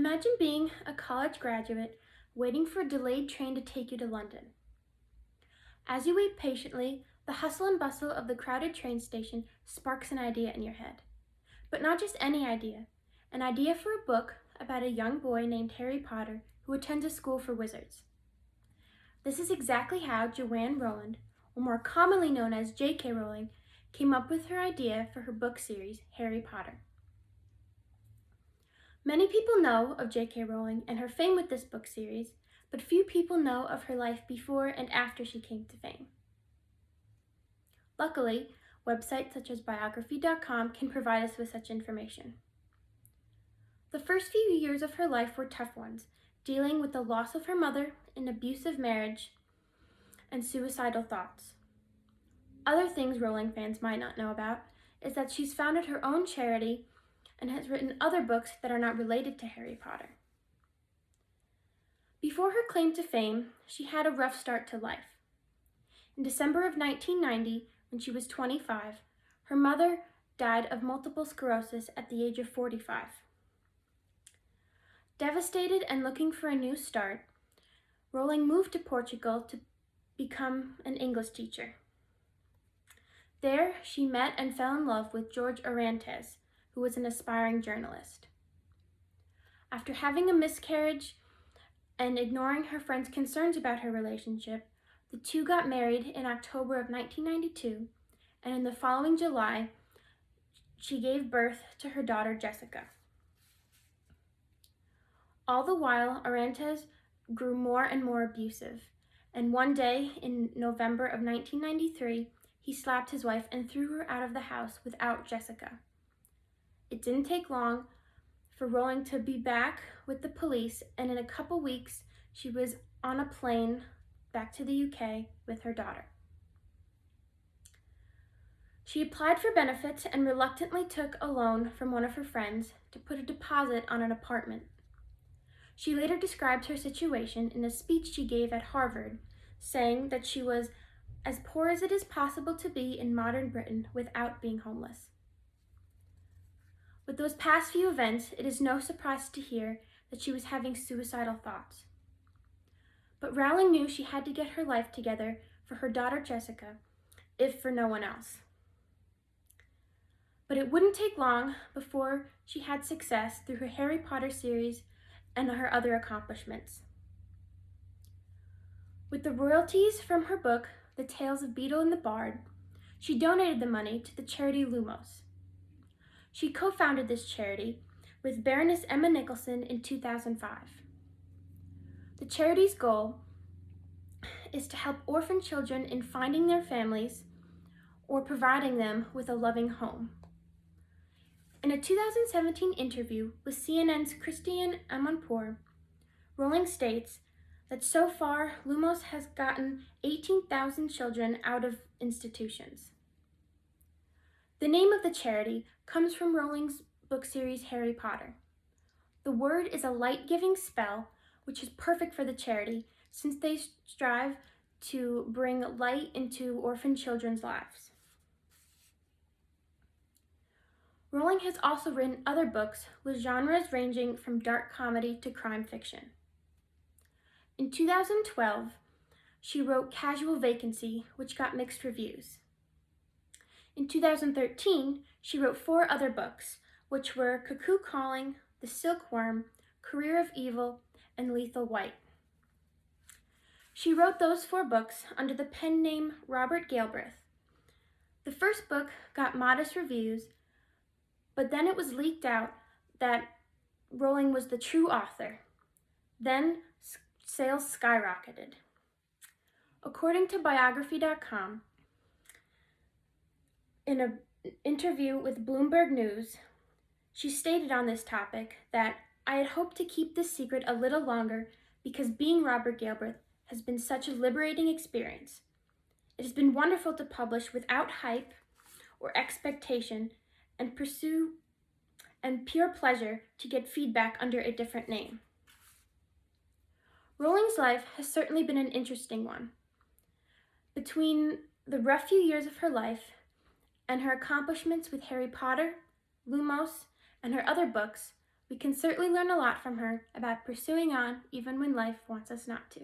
Imagine being a college graduate waiting for a delayed train to take you to London. As you wait patiently, the hustle and bustle of the crowded train station sparks an idea in your head. But not just any idea, an idea for a book about a young boy named Harry Potter who attends a school for wizards. This is exactly how Joanne Rowland, or more commonly known as J.K. Rowling, came up with her idea for her book series, Harry Potter. Many people know of J.K. Rowling and her fame with this book series, but few people know of her life before and after she came to fame. Luckily, websites such as biography.com can provide us with such information. The first few years of her life were tough ones, dealing with the loss of her mother, an abusive marriage, and suicidal thoughts. Other things Rowling fans might not know about is that she's founded her own charity and has written other books that are not related to Harry Potter. Before her claim to fame, she had a rough start to life. In December of 1990, when she was 25, her mother died of multiple sclerosis at the age of 45. Devastated and looking for a new start, Rowling moved to Portugal to become an English teacher. There, she met and fell in love with George Orantes, who was an aspiring journalist. After having a miscarriage and ignoring her friends' concerns about her relationship, the two got married in October of 1992, and in the following July, she gave birth to her daughter Jessica. All the while, Orantes grew more and more abusive, and one day in November of 1993, he slapped his wife and threw her out of the house without Jessica. It didn't take long for Rowling to be back with the police, and in a couple weeks, she was on a plane back to the UK with her daughter. She applied for benefits and reluctantly took a loan from one of her friends to put a deposit on an apartment. She later described her situation in a speech she gave at Harvard, saying that she was as poor as it is possible to be in modern Britain without being homeless. With those past few events, it is no surprise to hear that she was having suicidal thoughts. But Rowling knew she had to get her life together for her daughter Jessica, if for no one else. But it wouldn't take long before she had success through her Harry Potter series and her other accomplishments. With the royalties from her book, The Tales of Beedle and the Bard, she donated the money to the charity Lumos. She co-founded this charity with Baroness Emma Nicholson in 2005. The charity's goal is to help orphan children in finding their families or providing them with a loving home. In a 2017 interview with CNN's Christiane Amanpour, Rowling states that so far Lumos has gotten 18,000 children out of institutions. The name of the charity comes from Rowling's book series Harry Potter. The word is a light-giving spell, which is perfect for the charity since they strive to bring light into orphan children's lives. Rowling has also written other books with genres ranging from dark comedy to crime fiction. In 2012, she wrote Casual Vacancy, which got mixed reviews. In 2013, she wrote 4 other books, which were Cuckoo Calling, The Silkworm, Career of Evil, and Lethal White. She wrote those 4 books under the pen name Robert Galbraith. The first book got modest reviews, but then it was leaked out that Rowling was the true author. Then sales skyrocketed. According to biography.com, in an interview with Bloomberg News, she stated on this topic that I had hoped to keep this secret a little longer because being Robert Galbraith has been such a liberating experience. It has been wonderful to publish without hype or expectation and pursue and pure pleasure to get feedback under a different name. Rowling's life has certainly been an interesting one. Between the rough few years of her life and her accomplishments with Harry Potter, Lumos, and her other books, We can certainly learn a lot from her about pursuing on even when life wants us not to.